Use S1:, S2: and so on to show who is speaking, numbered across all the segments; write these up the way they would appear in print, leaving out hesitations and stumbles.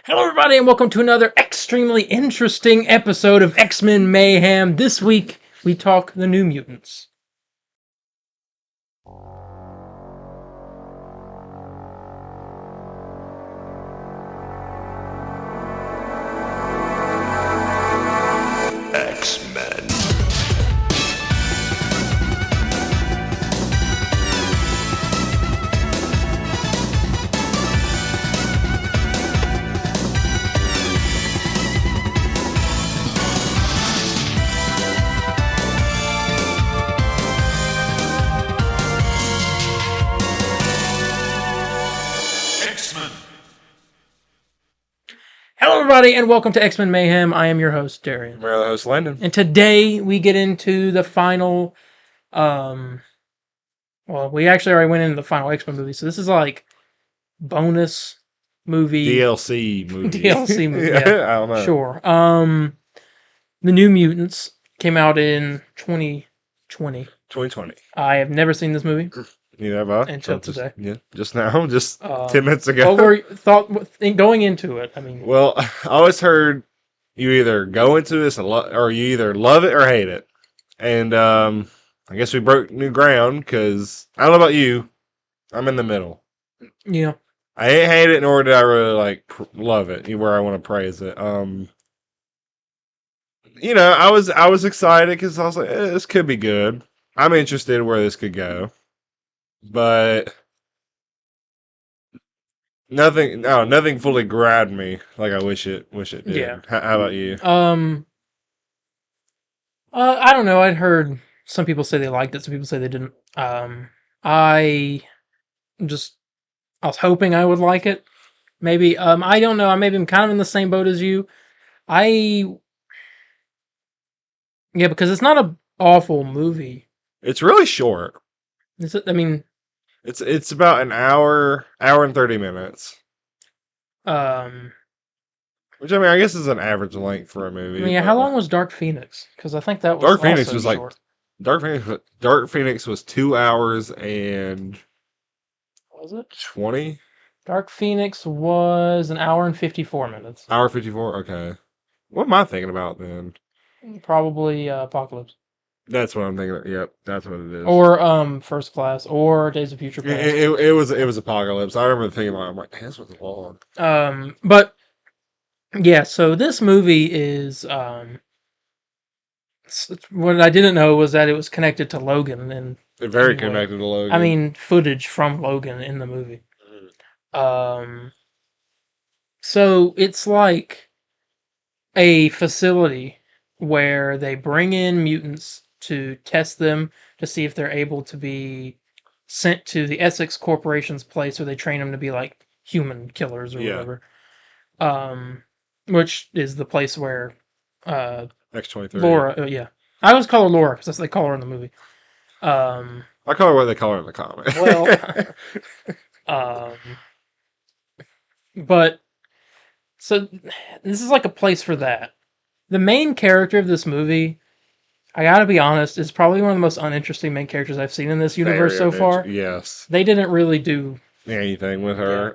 S1: Hello, everybody, and welcome to another extremely interesting episode of X-Men Mayhem. This week, we talk the New Mutants.
S2: X-Men.
S1: Hello, everybody, and welcome to X-Men Mayhem. I am your host, Darien.
S2: I'm your host, Landon.
S1: And today, we get into the final, we actually already went into the final X-Men movie, so this is like bonus movie.
S2: DLC movie.
S1: DLC movie, yeah.
S2: I don't know.
S1: Sure. The New Mutants came out in 2020.
S2: 2020.
S1: I have never seen this movie.
S2: Neither have I.
S1: Until today.
S2: Just now. Just 10 minutes ago.
S1: What were you thought going into it? I mean,
S2: Well, I always heard you either go into this or you either love it or hate it. And I guess we broke new ground because I don't know about you. I'm in the middle.
S1: yeah.
S2: I ain't hate it, nor did I really love it, where I want to praise it. I was excited because I was like, this could be good. I'm interested in where this could go, but nothing fully grabbed me like I wish it did.
S1: Yeah.
S2: How about you?
S1: I don't know. I'd heard some people say they liked it. Some people say they didn't. I was hoping I would like it. Maybe. I don't know. Maybe I'm kind of in the same boat as you. Because it's not an awful movie.
S2: It's really short.
S1: Is it? I mean,
S2: it's about an hour and 30 minutes. Which, I guess is an average length for a movie.
S1: Yeah, how long was Dark Phoenix? Because I think that was
S2: Dark Phoenix
S1: also
S2: was
S1: short.
S2: Dark Phoenix was 2 hours and
S1: Was it
S2: 20?
S1: Dark Phoenix was an hour and 54 minutes.
S2: Hour 54? Okay. What am I thinking about then?
S1: Probably Apocalypse.
S2: That's what I'm thinking of. Yep, that's what it is.
S1: Or First Class, or Days of Future Past.
S2: It was Apocalypse. I remember thinking about it. I'm like, this was long.
S1: But yeah, so this movie is what I didn't know was that it was connected to Logan, and
S2: Very connected to Logan.
S1: I mean, footage from Logan in the movie. So it's like a facility where they bring in mutants to test them to see if they're able to be sent to the Essex Corporation's place where they train them to be like human killers or whatever. Which is the place where
S2: X-23.
S1: Laura, yeah. I always call her Laura because that's what they call her in the movie.
S2: I call her what they call her in the comic.
S1: Well, but so this is like a place for that. The main character of this movie, I gotta be honest, is probably one of the most uninteresting main characters I've seen in this universe so far.
S2: Yes.
S1: They didn't really do
S2: anything with her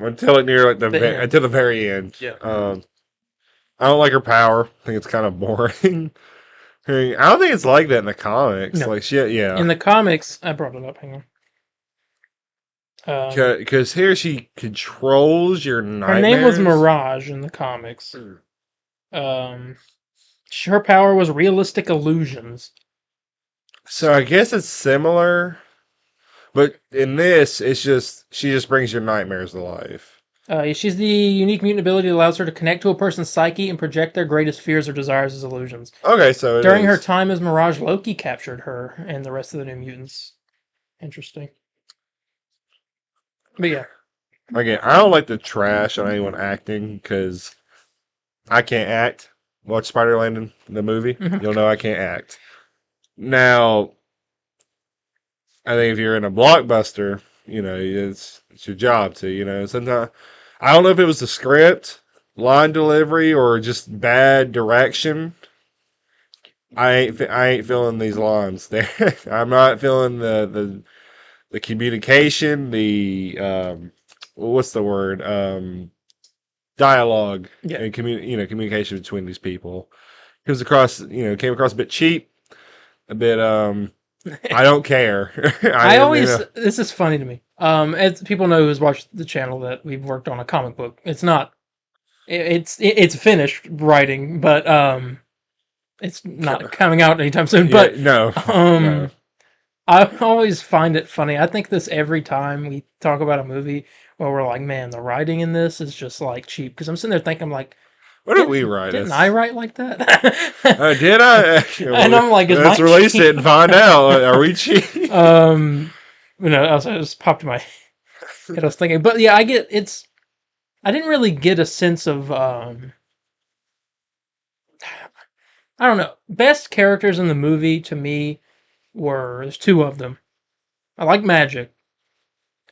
S2: until near until the very end.
S1: Yeah.
S2: I don't like her power. I think it's kind of boring. I don't think it's like that in the comics.
S1: No.
S2: In
S1: the comics, I brought it up. Hang on.
S2: Because here she controls your nightmares.
S1: Her name was Mirage in the comics. Her power was realistic illusions.
S2: So I guess it's similar, but in this, she just brings your nightmares to life.
S1: She's the unique mutant ability that allows her to connect to a person's psyche and project their greatest fears or desires as illusions.
S2: Okay, so
S1: during her time as Mirage, Loki captured her and the rest of the New Mutants. Interesting. But yeah.
S2: Again, I don't like the trash on anyone acting because I can't act. Watch Spider-Landon, the movie.
S1: Mm-hmm.
S2: You'll know I can't act. Now, I think if you're in a blockbuster, it's your job to, sometimes, I don't know if it was the script, line delivery, or just bad direction. I ain't feeling these lines there. I'm not feeling the communication, the what's the word? dialogue
S1: Yeah.
S2: and communication between these people. Came across a bit cheap, a bit I don't care.
S1: I
S2: I
S1: always this is funny to me. As people know who's watched the channel that we've worked on a comic book. It's not it's finished writing, but it's not coming out anytime soon.
S2: yeah,
S1: But
S2: no, no.
S1: um I always find it funny. I think this every time we talk about a movie where we're like, man, the writing in this is just like cheap. Because I'm sitting there thinking, I'm like,
S2: What did we write?
S1: didn't I write like that?
S2: Did I?
S1: And I'm like, is
S2: Let's
S1: mine
S2: release
S1: cheap?
S2: it and find out. Are we cheap?
S1: I just popped in my head. I was thinking, but yeah, I didn't really get a sense of I don't know. Best characters in the movie to me there's two of them. I like Magic,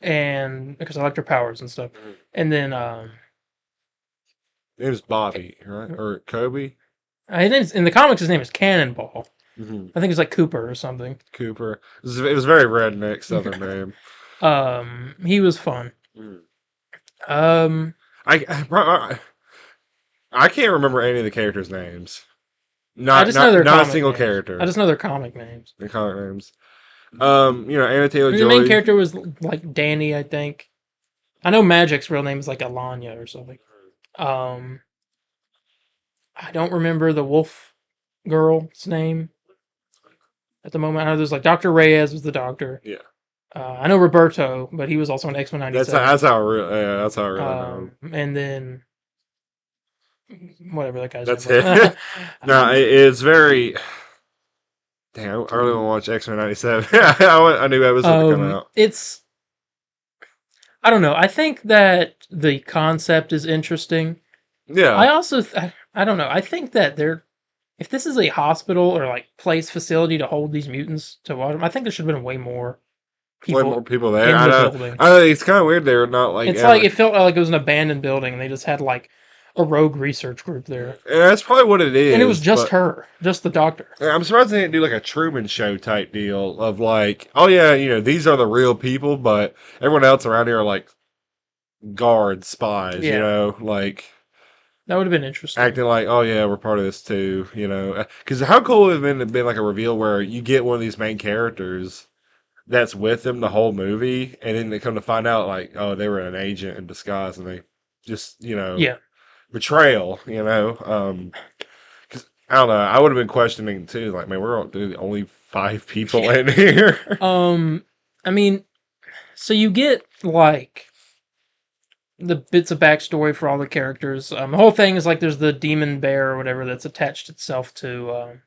S1: and because I like her powers and stuff. And then
S2: It was Bobby, right? Or Kobe?
S1: in the comics his name is Cannonball.
S2: Mm-hmm.
S1: I think it's like Cooper or something.
S2: Cooper. It was very redneck Southern name.
S1: He was fun.
S2: Mm.
S1: Um,
S2: I can't remember any of the characters' names.
S1: I just know their
S2: Not a
S1: comic
S2: single
S1: names.
S2: character.
S1: I just know their comic names.
S2: The comic names. Anna Taylor
S1: The
S2: Joy.
S1: main character was like Danny, I think. I know Magic's real name is like Alanya or something. Um, I don't remember the wolf girl's name at the moment. I know there's like Dr. Reyes was the doctor.
S2: Yeah.
S1: I know Roberto, but he was also in X-Men '97.
S2: That's how I really know.
S1: And then whatever that guy's
S2: That's
S1: name was.
S2: it. No, it's very. Damn, I really want to watch X-Men '97. I knew that was something coming out.
S1: I don't know. I think that the concept is interesting.
S2: Yeah.
S1: I also, I don't know. I think that if this is a hospital or like place facility to hold these mutants to watch them, I think there should have been way more
S2: Way
S1: people
S2: more people there.
S1: in
S2: I
S1: the
S2: know.
S1: building.
S2: I know. It's kind of weird. They were not like.
S1: It's like it felt like it was an abandoned building, and they just had like a rogue research group there.
S2: And that's probably what it is.
S1: And it was just her, just the doctor.
S2: I'm surprised they didn't do like a Truman Show type deal of like, oh yeah, these are the real people, but everyone else around here are like guards, spies, like
S1: that would have been interesting.
S2: acting like, oh yeah, we're part of this too, because how cool would it have been like a reveal where you get one of these main characters that's with them the whole movie, and then they come to find out like, oh, they were an agent in disguise, and they just, betrayal, because I don't know, I would have been questioning too, like, man, we're the only 5 people in here.
S1: I mean, so you get like the bits of backstory for all the characters. The whole thing is like there's the demon bear or whatever that's attached itself to.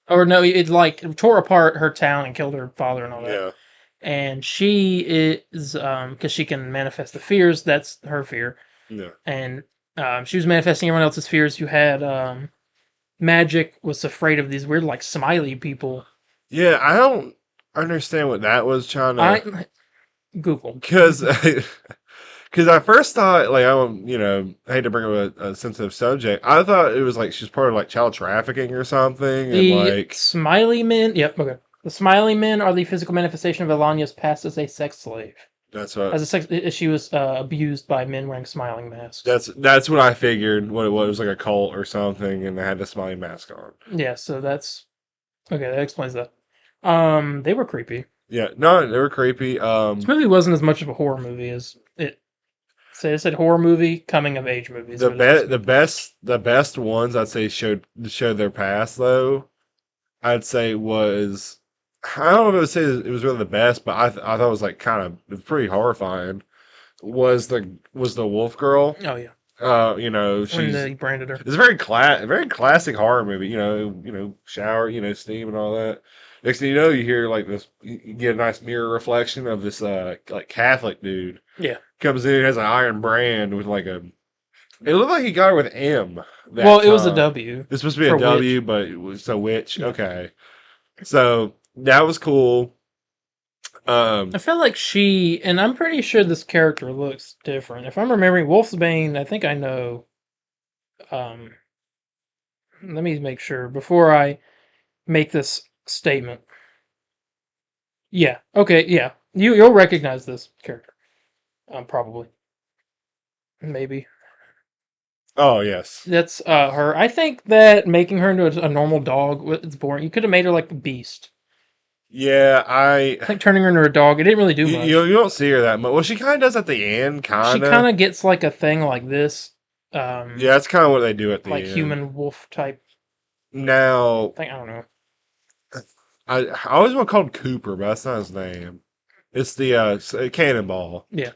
S1: Or no, it like tore apart her town and killed her father and all that.
S2: Yeah.
S1: And she is because she can manifest the fears. That's her fear.
S2: Yeah.
S1: And she was manifesting everyone else's fears. You had Magic was afraid of these weird like smiley people.
S2: Yeah, I don't understand what that was trying to.
S1: Google
S2: Because I first thought, like, I hate to bring up a sensitive subject. I thought it was like she's part of like child trafficking or something.
S1: The
S2: and like
S1: smiley men. Yep. Okay. The smiley men are the physical manifestation of Alania's past as a sex slave.
S2: That's what.
S1: As a sex, she was abused by men wearing smiling masks.
S2: That's what I figured. What it was, like a cult or something, and they had the smiling mask on.
S1: Yeah. So that's okay. That explains that. They were creepy.
S2: Yeah. No, they were creepy.
S1: This movie wasn't as much of a horror movie as it. So it said horror movie, coming of age movies.
S2: The best ones I'd say showed their past though. I'd say was, I don't know if I would say it was really the best, but I thought it was like kind of pretty horrifying. Was the wolf girl?
S1: Oh yeah.
S2: She's
S1: when they branded her.
S2: It's a very classic horror movie. Shower, steam and all that. Next thing you know, you hear like this. You get a nice mirror reflection of this like Catholic dude.
S1: Yeah.
S2: Comes in, has an iron brand with like a. It looked like he got her with M.
S1: Well, it was a W.
S2: It's supposed to be a W, but it was a witch. Yeah. Okay, so that was cool.
S1: I feel like and I'm pretty sure this character looks different. If I'm remembering Wolfsbane, I think I know. Let me make sure before I make this statement. Yeah. Okay. Yeah. You'll recognize this character. Probably. Maybe.
S2: Oh yes.
S1: That's her. I think that making her into a normal dog is boring. You could have made her like the Beast.
S2: Yeah,
S1: I think turning her into a dog, it didn't really do
S2: you
S1: much.
S2: you don't see her that much. Well, she kind of does at the end,
S1: She
S2: kind
S1: kind
S2: of.
S1: of gets like a thing like this,
S2: Yeah, that's kind of what they do at
S1: like
S2: the end.
S1: human wolf type
S2: Now,
S1: thing. I don't know.
S2: I always want to call him Cooper, but that's not his name. It's the Cannonball.
S1: Yeah.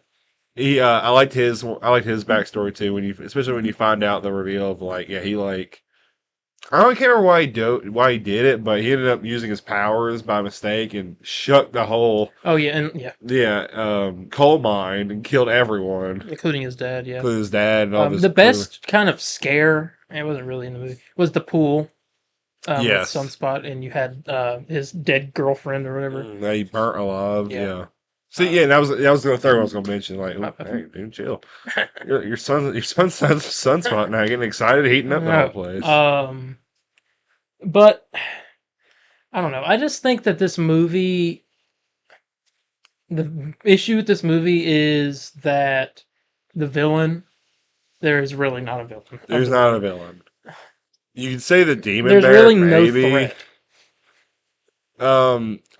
S2: I liked his backstory too. Especially when you find out the reveal of like, yeah, he like I don't care why he did it, but he ended up using his powers by mistake and shook the whole
S1: Oh yeah, and yeah,
S2: coal mine and killed everyone,
S1: including his dad. Yeah.
S2: including his dad and all of his
S1: The
S2: crew.
S1: best kind of scare, it wasn't really in the movie, was the pool with
S2: Yes,
S1: Sunspot, and you had his dead girlfriend or whatever.
S2: that he burnt alive.
S1: Yeah.
S2: Yeah. See, yeah, that was the third one I was gonna mention. Like,
S1: My
S2: oh,
S1: bad.
S2: hey, dude, chill. Your son's sunspot now, getting excited, heating up the whole
S1: No.
S2: place.
S1: But I don't know. I just think that this movie, the issue with this movie is that the villain, there is really not a villain.
S2: There's not a villain. You could say the demon
S1: There's
S2: bear,
S1: really no
S2: maybe.
S1: threat.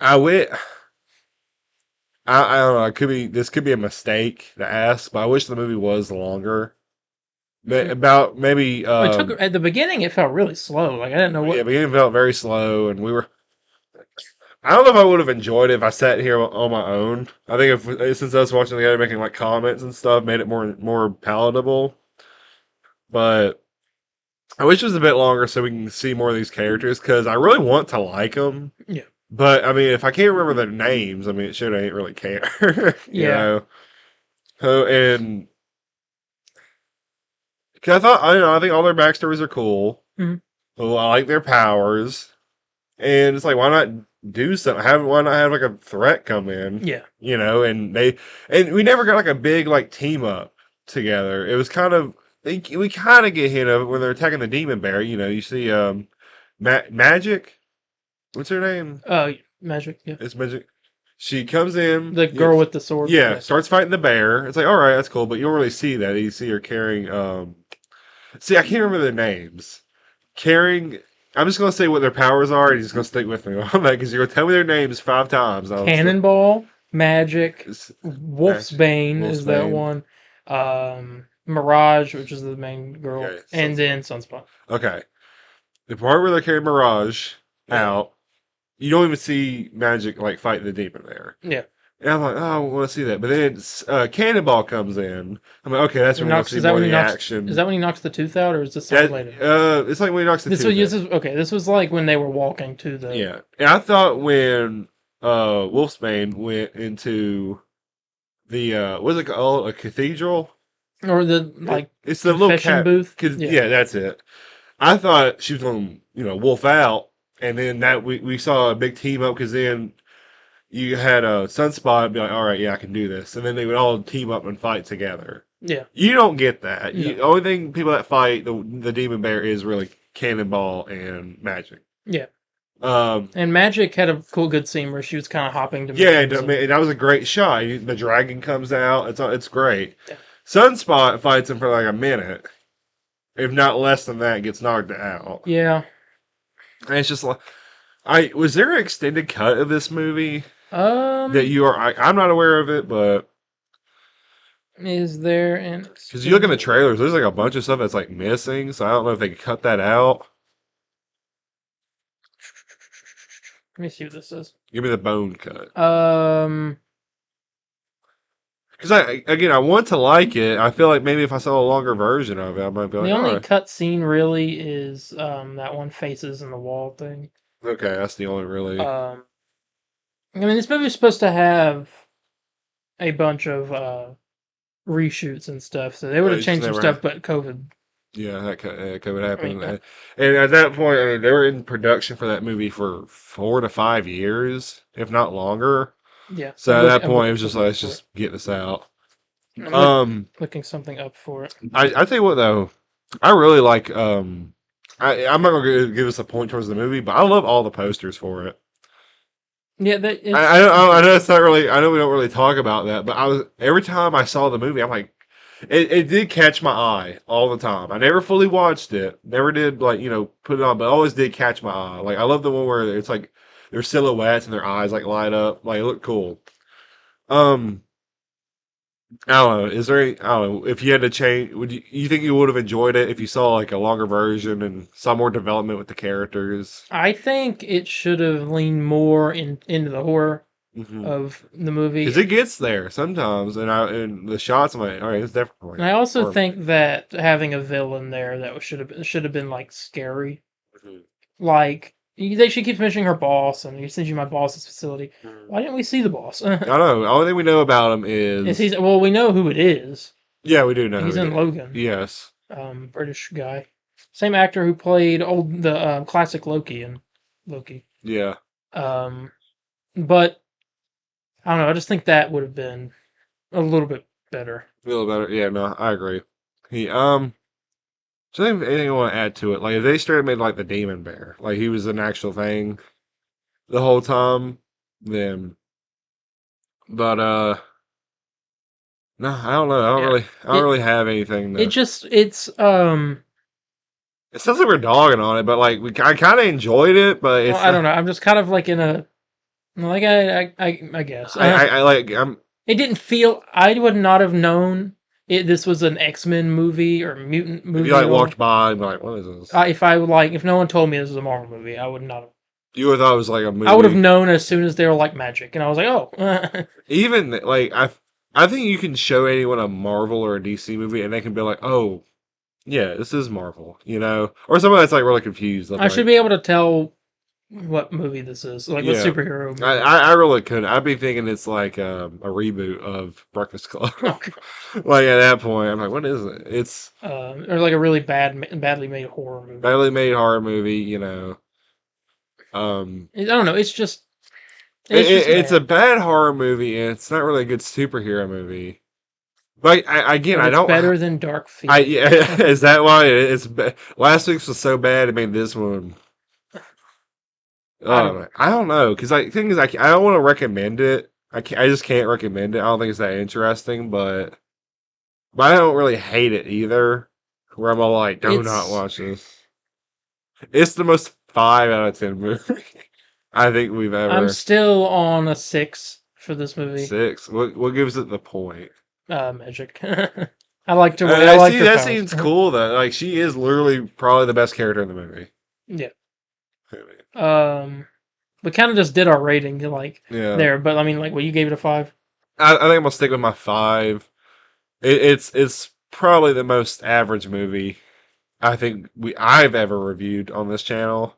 S2: I wit. I don't know. This could be a mistake to ask, but I wish the movie was longer. About maybe.
S1: Well, it took at the beginning. It felt really slow. Like I didn't know what.
S2: Yeah, beginning felt very slow, and we were. I don't know if I would have enjoyed it if I sat here on my own. I think if since I was watching together, making like comments and stuff, made it more palatable. But I wish it was a bit longer so we can see more of these characters because I really want to like them.
S1: Yeah.
S2: But I mean, if I can't remember their names, I mean, it should I ain't really care. you
S1: Yeah.
S2: know. So, and cause I think all their backstories are cool.
S1: Mhm.
S2: Well, I like their powers, and it's like, why not do something? Why not have like a threat come in?
S1: Yeah.
S2: And we never got like a big like team up together. It was kind of we kind of get hit of it when they're attacking the demon bear. You see Magic. What's her name?
S1: Magic. Yeah.
S2: It's Magic. She comes in.
S1: The girl with the sword.
S2: Yeah, starts fighting the bear. It's like, all right, that's cool, but you don't really see that. You see her carrying. See, I can't remember their names. Carrying. I'm just gonna say what their powers are, and he's gonna stick with me on that because you're gonna tell me their names 5 times.
S1: Cannonball, Magic,
S2: Wolf's
S1: Wolfsbane is that one. Mirage, which is the main girl,
S2: Okay,
S1: and then Sunspot.
S2: Okay, the part where they carry Mirage out, you don't even see Magic like fight the demon there.
S1: Yeah.
S2: And I'm like, oh, I want to see that. But then Cannonball comes in. I'm like, okay, that's when we're going to see more of the action.
S1: Is that when he knocks the tooth out, or is this something later?
S2: It's like when he knocks the tooth out.
S1: Okay, this was like when they were walking to the...
S2: Yeah. And I thought when Wolfsbane went into the, what's it called? A cathedral?
S1: Or the, like,
S2: it's the little
S1: booth?
S2: Yeah, that's it. I thought she was going to, wolf out. And then that we saw a big team up because then you had a Sunspot and be like, all right, yeah, I can do this. And then they would all team up and fight together.
S1: Yeah.
S2: You don't get that.
S1: No.
S2: The only thing people that fight the demon bear is really Cannonball and Magic.
S1: Yeah.
S2: And
S1: Magic had a good scene where she was kind of hopping to...
S2: Yeah, that was a great shot. The dragon comes out. It's great.
S1: Yeah.
S2: Sunspot fights him for like a minute. If not less than that, gets knocked out.
S1: Yeah.
S2: And it's just like... was there an extended cut of this movie? That you are... I'm not aware of it, but...
S1: Is there an...
S2: Because you look in the trailers, there's like a bunch of stuff that's like missing, so I don't know if they could cut that out.
S1: Let me see what this is.
S2: Give me the bone cut. Because I want to like it. I feel like maybe if I saw a longer version of it, I might be like,
S1: the only
S2: right.
S1: cut scene really is that one faces in the wall thing.
S2: Okay, that's the only really.
S1: I mean, this movie is supposed to have a bunch of reshoots and stuff, so they would have changed some stuff, but COVID.
S2: Yeah, that could happen.
S1: I mean,
S2: and at that point, I mean, they were in production for that movie for 4 to 5 years, if not longer.
S1: Yeah.
S2: So at that point, it was just like, let's just get this out.
S1: Looking something up for it.
S2: I tell you what though, I really like. I'm not gonna give us a point towards the movie, but I love all the posters for it.
S1: Yeah,
S2: I know it's not really. I know we don't really talk about that, but every time I saw the movie, I'm like, it did catch my eye all the time. I never fully watched it. Never did like put it on, but it always did catch my eye. Like I love the one where it's like their silhouettes and their eyes like light up. Like it looked cool. Um, I don't know. Is there any, I don't know if you had to change? Would you think you would have enjoyed it if you saw like a longer version and saw more development with the characters?
S1: I think it should have leaned more into the horror
S2: Because
S1: of the movie.
S2: it gets there sometimes, and the shots, I'm like, all right, it's definitely
S1: And I also
S2: horror.
S1: think that having a villain there that should have been like scary.
S2: Mhm.
S1: Like she keeps mentioning her boss, and you said you my boss's facility. Why didn't we see the boss?
S2: I don't know. The only thing we know about him
S1: Is
S2: is
S1: he's well, we know who it is.
S2: yeah, we do know who
S1: He's
S2: it
S1: in
S2: is.
S1: Logan.
S2: Yes.
S1: British guy, same actor who played the classic Loki in Loki.
S2: Yeah.
S1: Um, but I don't know. I just think that would have been a little bit better.
S2: Feel better. Yeah, no, I agree. He so anything you want to add to it? Like if they straight up made like the demon bear, like he was an actual thing the whole time, then but no, I don't know.
S1: Yeah.
S2: I don't
S1: It
S2: really have anything
S1: it
S2: to
S1: just it's
S2: it sounds like we're dogging on it, but like I kinda enjoyed it, but
S1: well,
S2: it's
S1: I don't know. I'm just kind of like in a like I guess
S2: I like I'm
S1: it didn't feel. I would not have known this was an X-Men movie or mutant
S2: if you
S1: movie
S2: like
S1: at all.
S2: walked by and be like, what is this?
S1: If no one told me this was a Marvel movie, I would not have.
S2: You would thought it was like a
S1: I would have
S2: movie.
S1: known as soon as they were like magic, and I was like, oh,
S2: Even like I think you can show anyone a Marvel or a DC movie and they can be like, oh yeah, this is Marvel, or someone that's like really confused. I'm
S1: I should
S2: like,
S1: be able to tell what movie this is, like what
S2: yeah,
S1: superhero movie.
S2: I really couldn't. I'd be thinking it's like a reboot of Breakfast Club.
S1: Okay.
S2: Like at that point, I'm like, what is it? It's
S1: Or like a really badly made horror movie.
S2: badly made horror movie.
S1: I don't know. It's just
S2: It's a
S1: bad,
S2: bad horror movie, and it's not really a good superhero movie. But again,
S1: but
S2: I
S1: it's
S2: don't.
S1: better than Dark
S2: I
S1: Phoenix.
S2: yeah, is that why last week's was so bad? It made this one.
S1: I don't know.
S2: I don't know because thing is, I don't want to recommend it. I just can't recommend it. I don't think it's that interesting, but I don't really hate it either. Where I'm all like, do not
S1: It's
S2: watch this. It's the most 5 out of 10 movie I think we've
S1: I'm
S2: ever.
S1: still on a 6 for this movie.
S2: 6. What gives it the point?
S1: Magic. I like to. I
S2: I
S1: like
S2: see
S1: her
S2: that
S1: powers.
S2: seems cool though. Like she is literally probably the best character in the movie.
S1: Yeah. We kind of just did our rating, like
S2: Yeah,
S1: there, but I mean, like, what you gave it a 5?
S2: I think I'm gonna stick with my 5. It's probably the most average movie I think I've ever reviewed on this channel.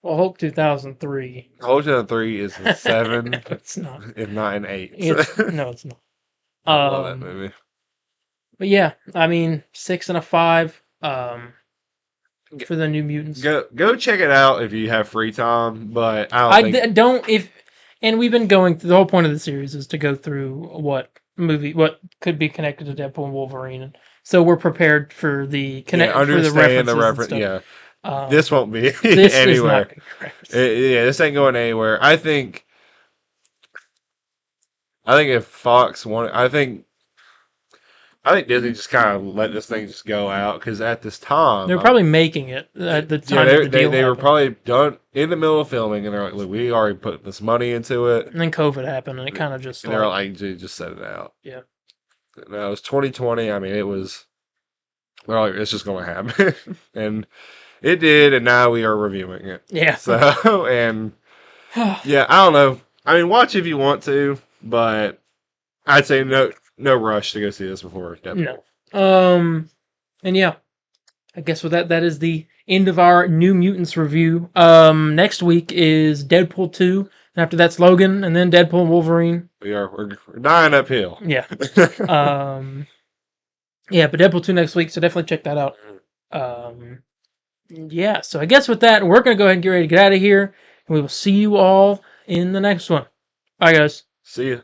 S1: Well, Hulk 2003.
S2: Ocean 3 is a 7,
S1: It's not.
S2: if not an 8.
S1: It's no, it's not.
S2: I love that
S1: Um,
S2: movie.
S1: but yeah, I mean, 6 and a 5. For the New Mutants.
S2: Go check it out if you have free time, but I don't
S1: I
S2: think
S1: don't if, and we've been going through the whole point of the series is to go through what could be connected to Deadpool and Wolverine, and so we're prepared for the connect for the
S2: understand
S1: references
S2: the
S1: and
S2: reference.
S1: stuff.
S2: Yeah,
S1: Um,
S2: this won't be
S1: this is
S2: anywhere.
S1: not being referenced.
S2: Yeah, this ain't going anywhere. I think if Fox wanted, I think Disney just kind of let this thing just go out because at this time,
S1: They're probably making it at the
S2: yeah,
S1: time the deal
S2: they were
S1: happened.
S2: probably done in the middle of filming, and they're like, "Look, we already put this money into it,"
S1: And then COVID happened, and it kind of just
S2: and they're like, "Dude, just set it out."
S1: yeah.
S2: No, it was 2020. I mean, it was. They're like, it's just going to happen, and it did, and now we are reviewing it.
S1: Yeah.
S2: So, and yeah, I don't know. I mean, watch if you want to, but I'd say no rush to go see this before Deadpool.
S1: No. And yeah, I guess with that is the end of our New Mutants review. Next week is Deadpool 2, and after that's Logan, and then Deadpool and Wolverine.
S2: We're dying uphill.
S1: Yeah. Yeah, but Deadpool 2 next week, so definitely check that out. Yeah, so I guess with that, we're going to go ahead and get ready to get out of here, and we will see you all in the next one. Bye, guys.
S2: See ya.